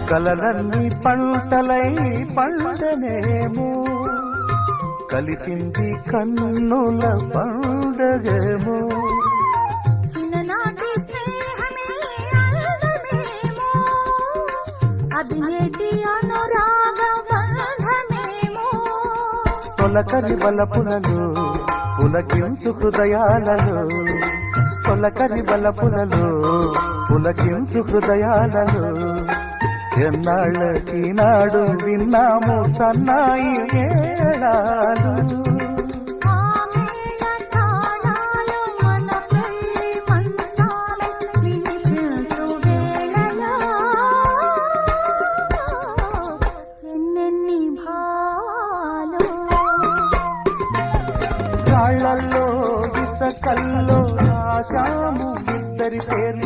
కలలన్నీ పంటలై పండనేమో కలిసింది కన్నుల పండగేమో చిన్ననాటి స్నేహమే అందమేమో అది నేటి అనురాగ బంధమేమో తొలకరి బలపులలో పులకించు హృదయాలలో తొలకరి బలపులలో పులకించు హృదయాలలో ఎన్నాళ్ళకి నాడు విన్నాము సన్నాయి మేళాలు రాళ్ళల్లో ఇసకల్లో రాశాము ఇద్దరి పేర్లు